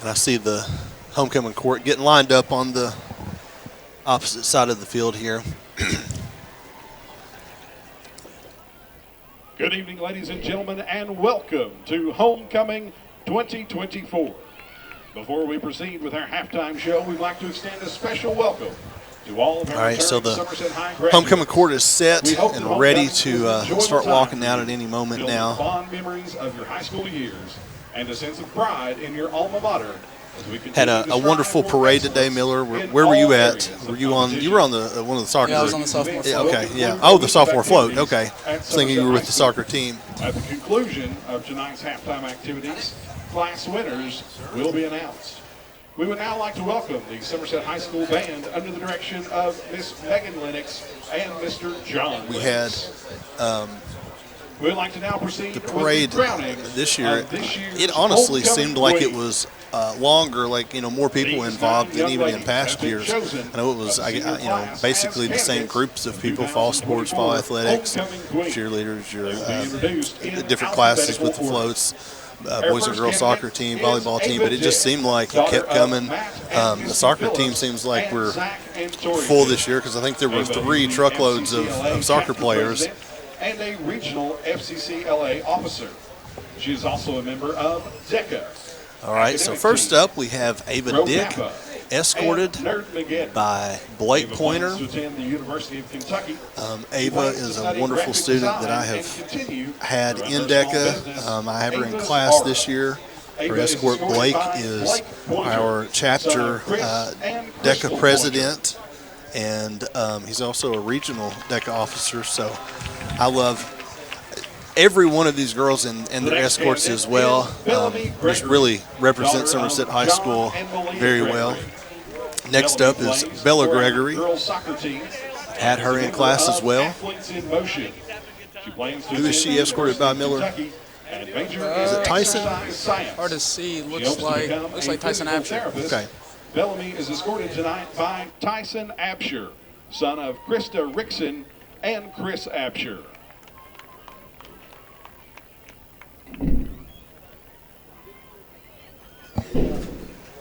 And I see the homecoming court getting lined up on the opposite side of the field here. Good evening, ladies and gentlemen, and welcome to Homecoming 2024. Before we proceed with our halftime show, we'd like to extend a special welcome to all of our All right, so the Somerset High graduates. homecoming court is set and ready to enjoy start the time walking out at any moment building now. Fond memories of your high school years and a sense of pride in your alma mater. As we Had continue a to strive wonderful for parade today, excellence Miller. in Where were you all at? areas Were of you on? You were on the one of the soccer. Yeah, I was on the sophomore Yeah, float. okay, yeah. Oh, the sophomore float. Okay. I was thinking you were with the soccer team. At the conclusion of tonight's halftime activities, class winners will be announced. We would now like to welcome the Somerset High School Band under the direction of Miss Megan Lennox and Mr. John We Lennox. had We'd like to now proceed the with parade the crowning this year. of this year's It honestly homecoming seemed like it queen. was longer, like more people These involved nine than young even in ladies past have been years. chosen I know it was, of the senior class basically the as same candidates groups of for people: fall sports, fall 2024 athletics, homecoming queen. cheerleaders, your They will be introduced in different classes with the alphabetical order. floats. Boys and girls soccer team, volleyball team, but it just seemed like it daughter kept of coming. Matt and The Missy soccer team Phillips seems like and we're Zach and Tori full Phillips. this year because I think there were Ava 3 is the truckloads FCCLA of soccer captain players. president and a regional FCCLA officer. She is also a member of DECA. All right, so academic first team. up we have Ava Rho Dick, Kappa, escorted and Nerd Mageddon. by Blake Ava Pointer. plans to attend the University of Kentucky. She Ava plans to is a study wonderful graphic student that I design have and continue had to run in her small DECA. business, I have her in Ava's class Aura. this year. Her Ava is escort escorted Blake by is Blake Pointer, our son chapter of Chris and Crystal DECA president, and he's also a regional DECA officer. So I love every one of these girls and their escorts as well. Just really represent Somerset High School very well. Next up is Bella Gregory. Had her in class as well. Who is she escorted by, Miller? Is it Tyson? Hard to see. Looks like Tyson Absher. Okay. Bellamy is escorted tonight by Tyson Absher, son of Krista Rickson and Chris Absher.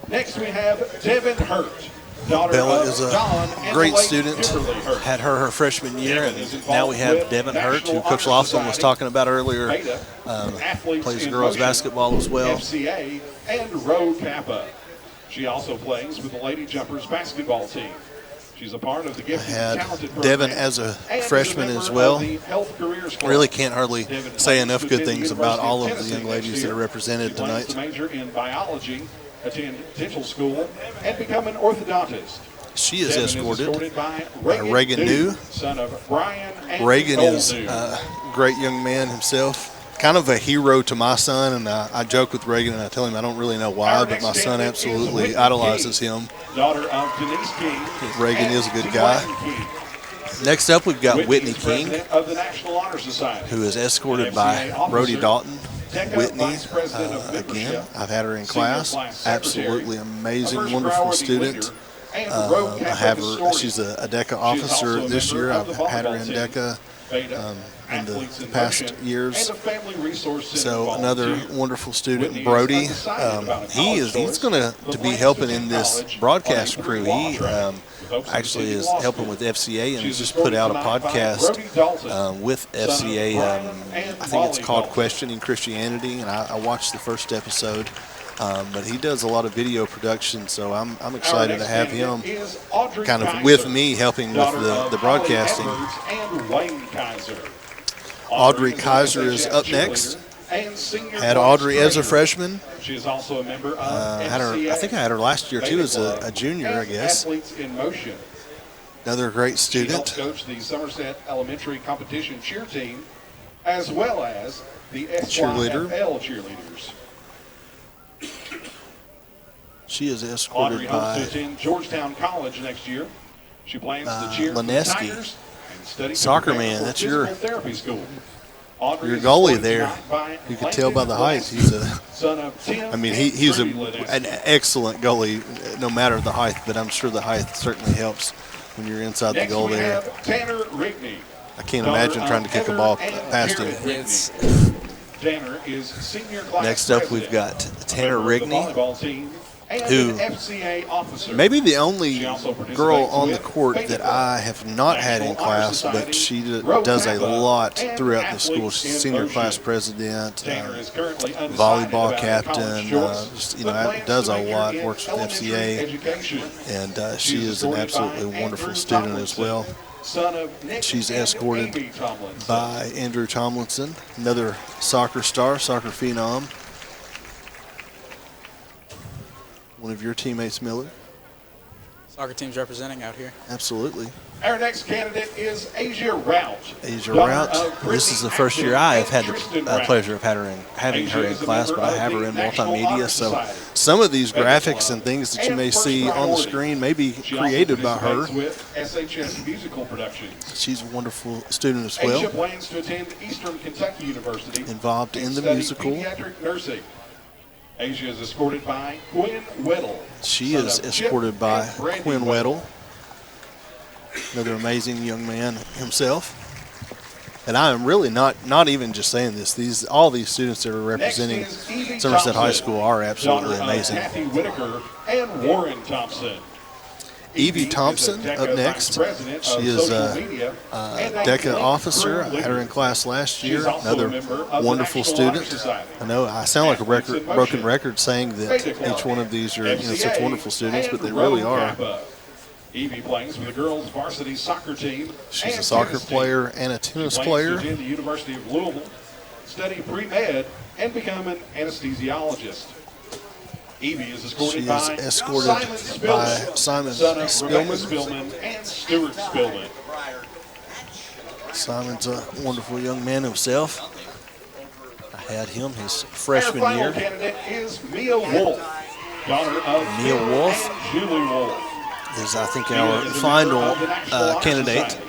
Next we have Devin Hurt, daughter Bella of is a Don and great the late student. Kimberly Hurt. Had her freshman year, Devin is and now we have involved Devin with Hurt, who National Coach Honor Lofton was Society, talking about earlier. Beta, Athletes Plays in girls Motion, basketball as well. FCA, and Rho Kappa. She also plays with the Lady Jumpers basketball team. She's a part of the Gifted Had and Talented Devin program as a and is freshman member as of well. the Health Careers Club. Really can't hardly Devin say plans enough to good attend the things about University all of Tennessee the young next ladies that year. are represented She plans tonight. to major in biology, attend dental school, and become an orthodontist. She is Devin escorted by by Reagan New. son of Brian and Reagan Nicole is New. a great young man himself. Kind of a hero to my son, and I joke with Reagan and I tell him I don't really know why, Our but my next son candidate is absolutely Whitney idolizes King, him. daughter of Denise King. Reagan and is a good Dwayne guy. King. Next up, we've got Whitney is King, president of the National Honor Society. who is escorted FCA by officer, Brody Dalton. DECA Whitney, vice president of again, membership, I've had her in senior class. class secretary, Absolutely a amazing, first wonderful priority student. leader, and Rho I Kappa have her. historian. She's a DECA She is officer also a this member year. of I've the had her volleyball in team, DECA Beta, in the Athletes in past Motion, years. and a family resource center So another volunteer. wonderful student, Whitney is Brody. undecided about a He college is. He's choice, going to but be plans helping to in attend this college broadcast on a crew. law He track, with hopes of actually attending is law helping school. with FCA and She's just put out a escorted tonight by podcast Brody Dalton, with son of FCA. Brian I and think it's Molly called Dalton. Questioning Christianity, and I watched the first episode. But he does a lot of video production, so I'm Our excited to next have candidate him is Audrey kind of Kaiser, with me helping with daughter the of Holly broadcasting. Edwards and Wayne Kaiser. Audrey is an Kaiser is FHS up cheerleader next. and senior Had class Audrey as a treasurer. freshman. She is also a member of Had her. I think I had her last year too as a junior, I and guess. Athletes in Motion. Another great She helped student. coach the Somerset Elementary competition cheer team, as well as the SYFL cheerleaders. She is Audrey escorted hopes to by attend Georgetown College next year. She plans to cheer for the Lineski. Tigers and study to Soccer prepare man, for that's your- physical therapy school. Audrey your is goalie escorted there. tonight by You could tell by the Landon height. He's a. Lineski, son of Tim I mean, and he's Trudy Lineski. an excellent goalie, no matter the height. But I'm sure the height certainly helps when you're inside the Next goal we there. have Tanner Rigney. I can't daughter imagine of trying to kick a Heather ball and past Jared him. Rigney. It's Tanner is senior class Next up, we've president, got Tanner member of the Rigney. volleyball team, and who an FCA officer. maybe the only She also participates girl on the with court that Fayetteville, I have not had in National Honor class, but Society, she Rho does a Kappa, lot and throughout the school. athletes She's in senior Ocean. class president, Tanner is currently undecided volleyball about her captain, college choice, just, but plans does to a major lot, in works with elementary FCA, education. and She she is an escorted by absolutely wonderful Andrew student as Tomlinson, well. son of Nick She's and escorted Amy Tomlinson. by Andrew Tomlinson, another soccer star, soccer phenom. One of your teammates, Miller. Soccer team's representing out here. Absolutely. Our next candidate is Asia Rout. Asia daughter Rout. of This is the Brittany first year Acton I have had and the Tristan Rout. pleasure of having her Asia in is a class, member but I of have the her in National multimedia. Honor So Society, some of these Vegas graphics Club, and things that you and may First see on the Priority. screen may be She also created by her. participates with SHS Musical Productions. She's a wonderful student as Asia well, plans to attend Eastern Kentucky University. involved and in the study musical. Pediatric nursing. Asia is escorted by Quinn Weddle. She son is of Chip escorted by and Brandy Quinn Weddle, another amazing young man himself. And I am really not even just saying this. All these students that are representing Next is Evie Somerset High Thompson, School are absolutely daughter of amazing. Kathy Whitaker and Warren Thompson. Evie is a Thompson DECA up Vice next. President She of is social a media and a DECA Link officer. I Crew had her in leader. class last She's year. also Another a member of the wonderful National Honor student. Society. I know I sound like a Athletes in broken Motion, record saying that Beta Club, each one of these are such FCA, wonderful students, but and they really Rho are. Kappa. Evie plays for the girls' varsity soccer team. She's and a soccer tennis team. player and a tennis Plans player. to attend the University of Louisville, study pre-med, and become an anesthesiologist. Evie is escorted She is by escorted Simon by Spillman, Simon son of Rebecca Spillman. Spillman and Stuart Spillman. Simon's a wonderful young man himself. I had him his Our freshman final year. candidate is Mia Wolf, daughter of Mia Phil Wolf and Julie Wolf. Is, I think, Mia our is a member final of the National Honor candidate. Society,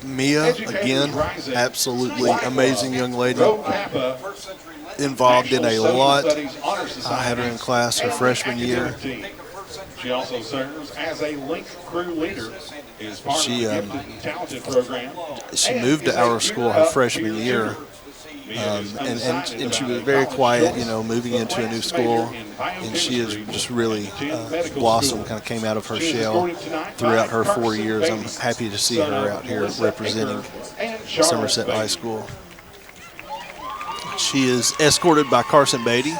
FCA. Mia, Educators again, Rising, absolutely White amazing Club, young lady. Rho Kappa, Involved in a National Social lot. Studies Honor I Society, had her in class her and the freshman year. academic team. She also serves as a Link Crew leader. Is part She, of the Gifted and Talented program. She and moved is to a our school her peer-up freshman cheerleader. year. Mia is And undecided she about was a very college quiet, choice, moving but into a new plans to school, major in and she has biochemistry just really and attend medical blossomed, school. kind of came out of her She is shell escorted tonight throughout by her 4 Carson years. I'm Bates, happy to see son her of out here Melissa representing Baker and Charles Somerset High Bates. School. She is escorted by Carson Beatty,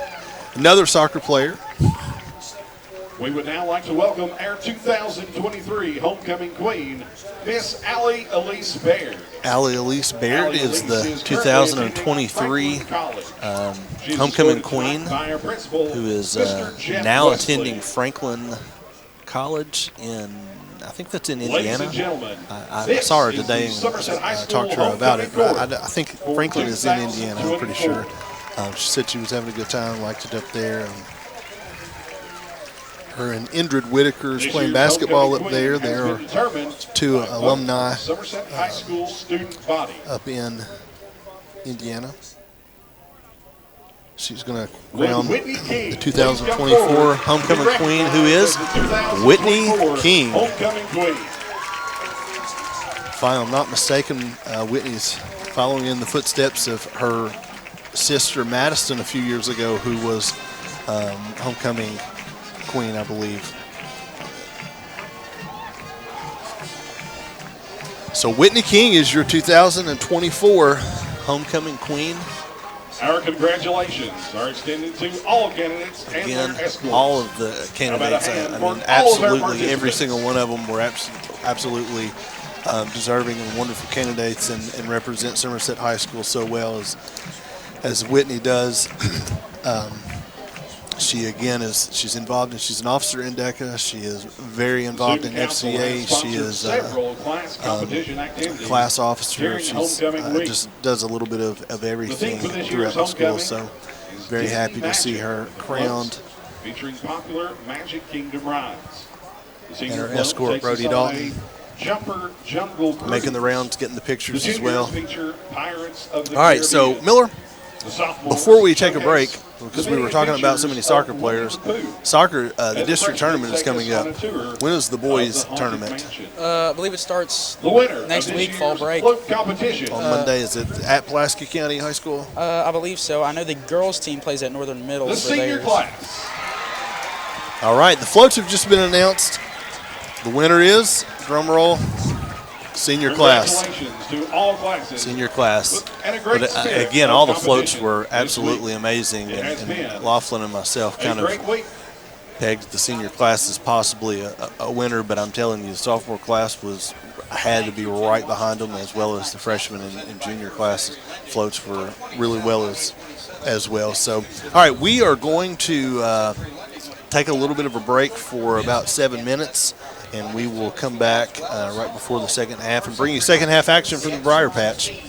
another soccer player. We would now like to welcome our 2023 homecoming queen, Miss Allie Elise Baird. Allie Elise Baird Allie is Elise the is currently attending 2023 Franklin College. She's homecoming escorted queen, tonight by our principal, who is Mr. Jeff now Wesley. attending Franklin College in, I think that's in Ladies Indiana. and gentlemen, I this saw her is today the and Somerset High I School talked to her about it. homecoming I court think for Franklin is in Indiana, I'm pretty sure. 2024. She said she was having a good time, liked it up there. Her and Indrid Whitaker is This playing year's basketball homecoming up there. queen has There been are determined two by both alumni Somerset High School student body. up in Indiana. She's going to With crown Whitney King, the please come 2024 forward homecoming to be queen, who is recognized as the Whitney 2024 King. Homecoming queen. If I'm not mistaken, Whitney's following in the footsteps of her sister Madison a few years ago, who was homecoming queen, I believe. So Whitney King is your 2024 homecoming queen. Our congratulations are extended to all candidates and Again, their escorts. all of the candidates, hand I for mean, all of our absolutely every participants. single one of them were absolutely deserving and wonderful candidates, and represent Somerset High School so well as Whitney does. She again she's involved, and she's an officer in DECA. She is very involved in Student Council has FCA. She sponsored is several class competition activities class officer. during She's homecoming week. just does a little bit of everything for this throughout year's the school. homecoming So is very Disney happy to see Magic her Floats, crowned. featuring popular Magic Kingdom rides. The senior And her float escort, takes us Brody on Dalton, a Jumper Jungle Cruise. making the rounds, getting the The pictures as juniors well. feature Pirates of the All right, so Caribbean. Miller, The sophomores before we take a break, showcase because the we were many talking about so many adventures soccer of players, Winnie the Pooh. soccer, the And the district freshmen tournament is take us coming on up. a tour When is the of boys the Haunted tournament? Mansion. I believe it starts The winner next of this week, fall year's break. float competition. On Monday, is it at Pulaski County High School? I believe so. I know the girls team plays at Northern Middle The for senior theirs. class All right, the floats have just been announced. The winner is, drum roll, senior class. Congratulations to all classes. Senior class. And a great But spirit again, of all the floats competition were this absolutely week. amazing, It has and been Laughlin and myself A kind of great week. pegged the senior class as possibly a winner, but I'm telling you, the sophomore class had to be right behind them, as well as the freshman and junior class floats were really well as well. So, all right, we are going to take a little bit of a break for about 7 minutes, and we will come back right before the second half and bring you second half action from the Briar Patch.